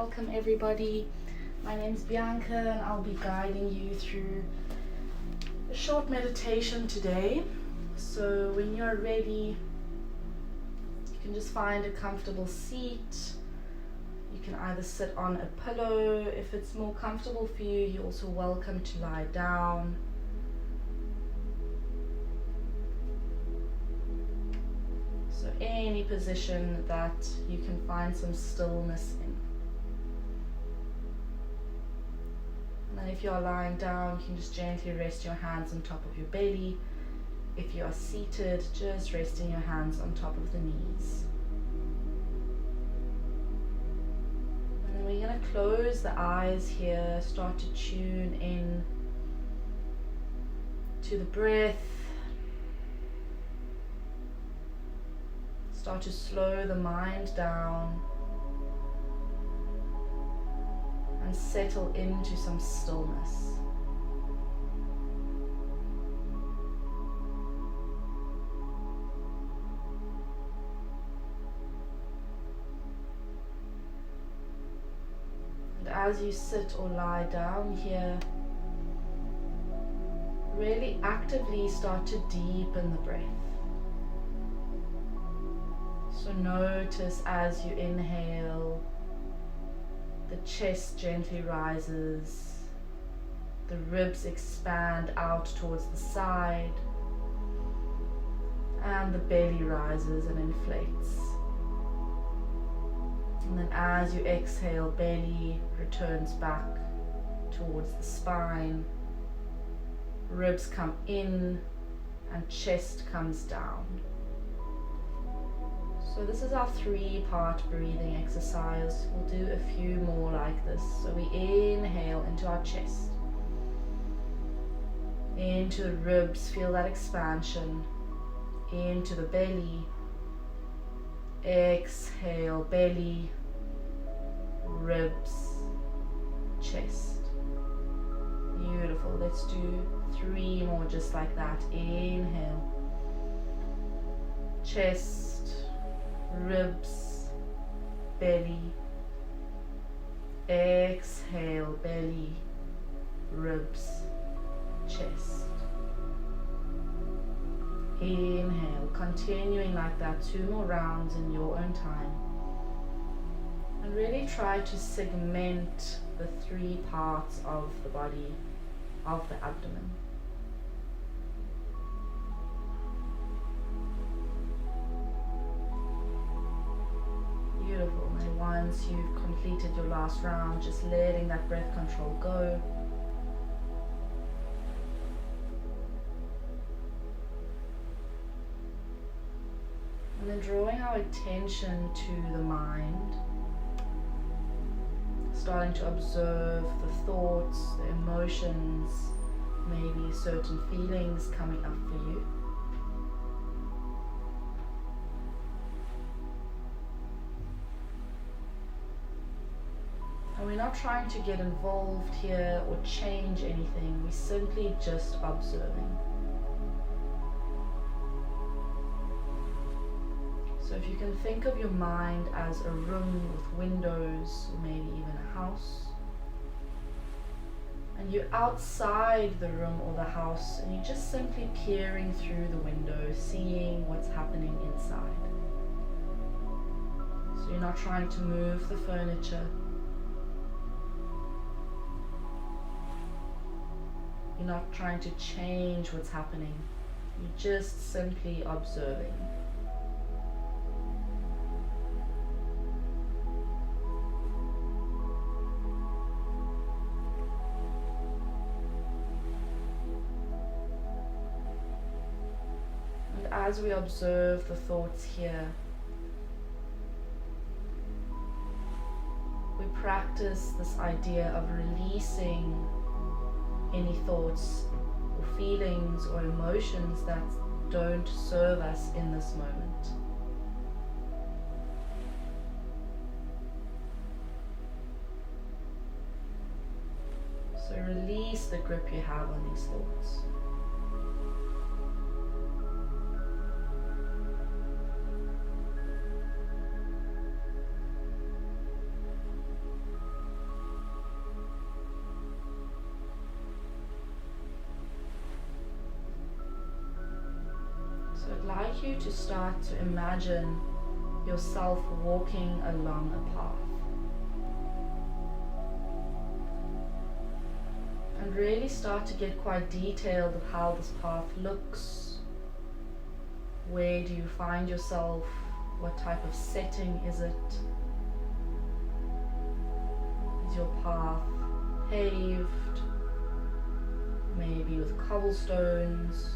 Welcome everybody. My name is Bianca and I'll be guiding you through a short meditation today. So when you're ready, you can just find a comfortable seat. You can either sit on a pillow. If it's more comfortable for you, you're also welcome to lie down. So any position that you can find some stillness in. And then if you are lying down, you can just gently rest your hands on top of your belly. If you are seated, just resting your hands on top of the knees. And then we're going to close the eyes here, start to tune in to the breath. Start to slow the mind down and settle into some stillness. And as you sit or lie down here, really actively start to deepen the breath. So notice as you inhale, the chest gently rises, the ribs expand out towards the side, and the belly rises and inflates. And then as you exhale, belly returns back towards the spine, ribs come in, and chest comes down. So this is our 3-part breathing exercise. We'll do a few more like this. So we inhale into our chest, into the ribs, feel that expansion, into the belly, exhale, belly, ribs, chest. Beautiful. Let's do 3 more just like that. Inhale, chest, ribs, belly, exhale, belly, ribs, chest. Inhale, continuing like that, 2 more rounds in your own time. And really try to segment the 3 parts of the body, of the abdomen. Beautiful. And once you've completed your last round, just letting that breath control go. And then drawing our attention to the mind, starting to observe the thoughts, the emotions, maybe certain feelings coming up for you. And we're not trying to get involved here or change anything, we're simply just observing. So if you can think of your mind as a room with windows, or maybe even a house, and you're outside the room or the house and you're just simply peering through the window, seeing what's happening inside. So you're not trying to move the furniture. You're not trying to change what's happening. You're just simply observing. And as we observe the thoughts here, we practice this idea of releasing any thoughts or feelings or emotions that don't serve us in this moment. So release the grip you have on these thoughts. So I'd like you to start to imagine yourself walking along a path. And really start to get quite detailed of how this path looks. Where do you find yourself? What type of setting is it? Is your path paved? Maybe with cobblestones?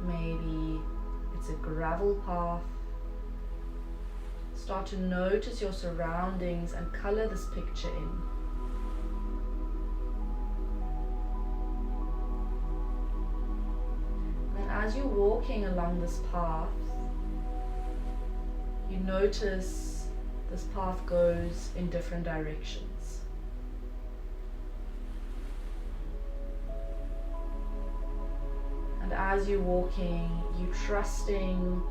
Maybe it's a gravel path. Start to notice your surroundings and color this picture in. And as you're walking along this path, you notice this path goes in different directions. And as you're walking, you're trusting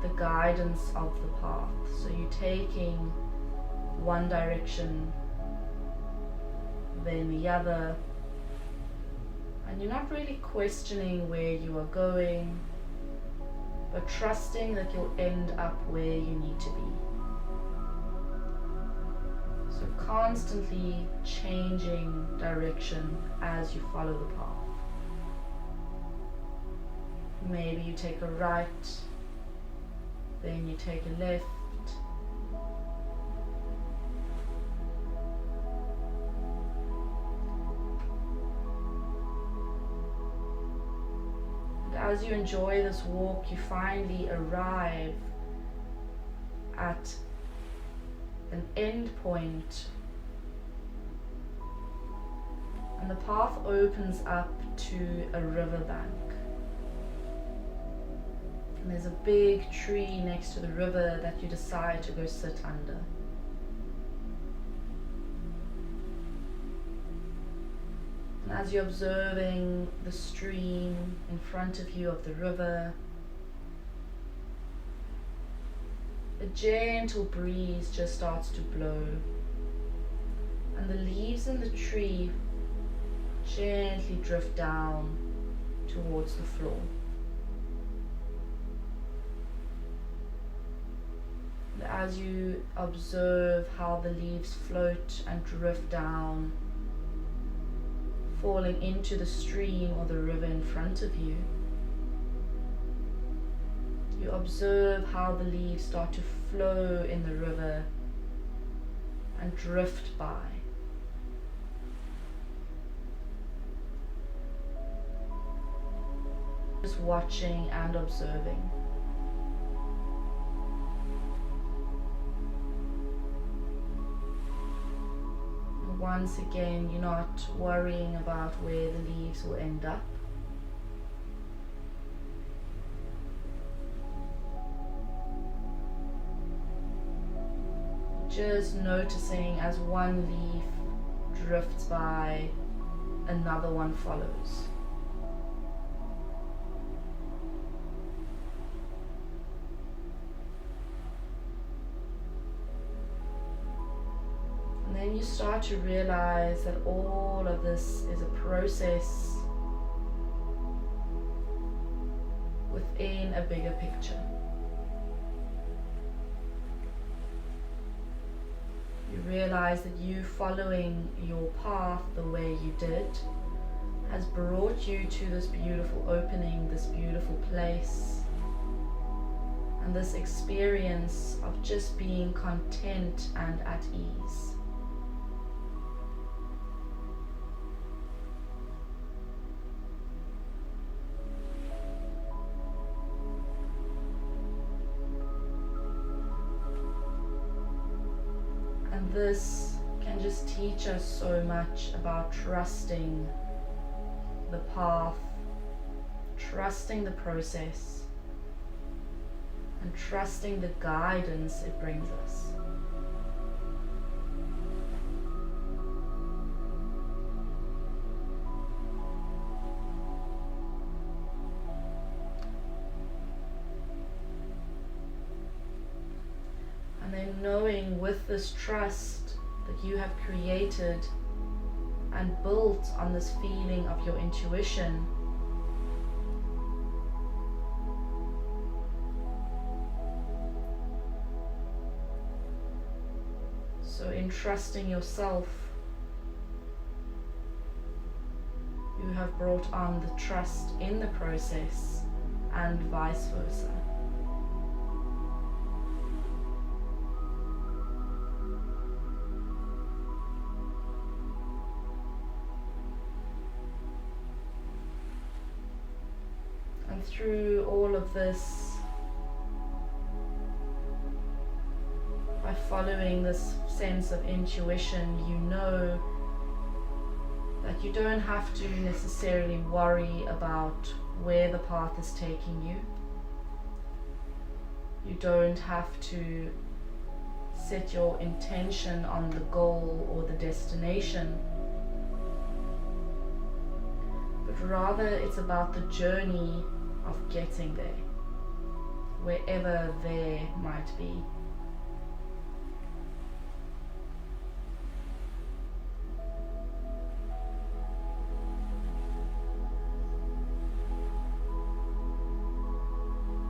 the guidance of the path. So you're taking one direction, then the other, and you're not really questioning where you are going, but trusting that you'll end up where you need to be. So constantly changing direction as you follow the path. Maybe you take a right, then you take a left. And as you enjoy this walk, you finally arrive at an end point, and the path opens up to a riverbank. And there's a big tree next to the river that you decide to go sit under. And as you're observing the stream in front of you of the river, a gentle breeze just starts to blow, and the leaves in the tree gently drift down towards the floor. And as you observe how the leaves float and drift down, falling into the stream or the river in front of you, you observe how the leaves start to flow in the river and drift by. Just watching and observing. And once again, you're not worrying about where the leaves will end up. Just noticing as one leaf drifts by, another one follows. And then you start to realize that all of this is a process within a bigger picture. You realize that you following your path the way you did has brought you to this beautiful opening, this beautiful place, and this experience of just being content and at ease. This can just teach us so much about trusting the path, trusting the process, and trusting the guidance it brings us. And then knowing with this trust that you have created and built on this feeling of your intuition, So in trusting yourself, you have brought on the trust in the process, and vice versa. And through all of this, by following this sense of intuition, you know that you don't have to necessarily worry about where the path is taking you. You don't have to set your intention on the goal or the destination, but rather it's about the journey of getting there, wherever there might be.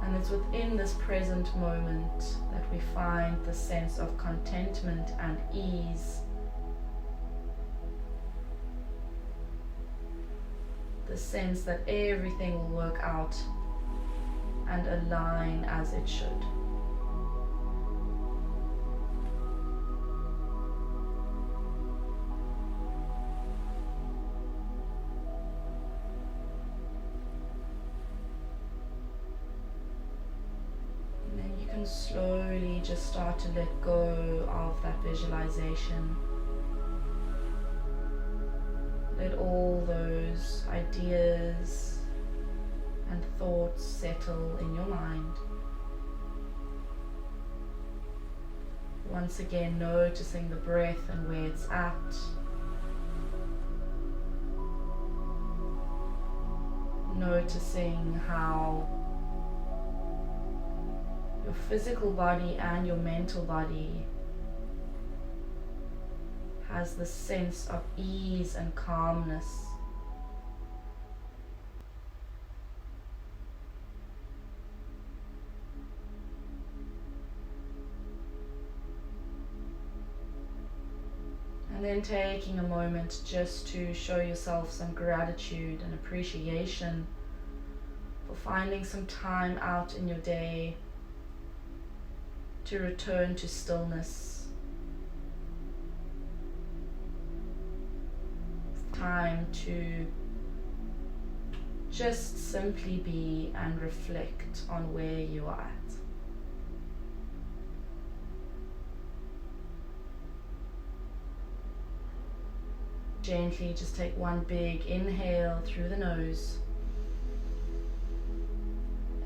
And it's within this present moment that we find the sense of contentment and ease, the sense that everything will work out and align as it should. And then you can slowly just start to let go of that visualization. Let all those ideas and thoughts settle in your mind. Once again, noticing the breath and where it's at. Noticing how your physical body and your mental body has the sense of ease and calmness. And then taking a moment just to show yourself some gratitude and appreciation for finding some time out in your day to return to stillness. Time to just simply be and reflect on where you are at. Gently just take one big inhale through the nose.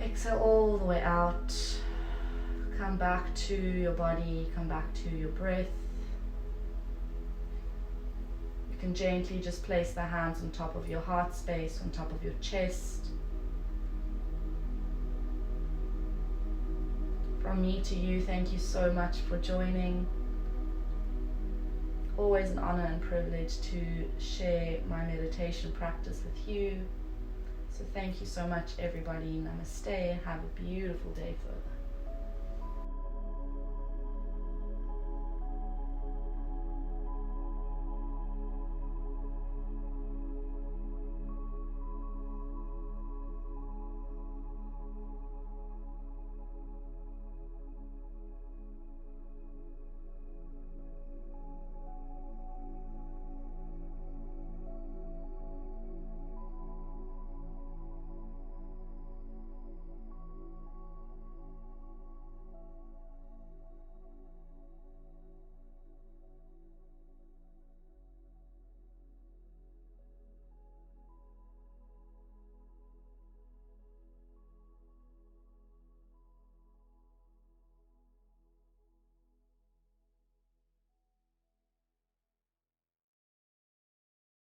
Exhale all the way out. Come back to your body, come back to your breath. You can gently just place the hands on top of your heart space, on top of your chest. From me to you, thank you so much for joining. Always an honor and privilege to share my meditation practice with you. So thank you so much, everybody. Namaste, and have a beautiful day further.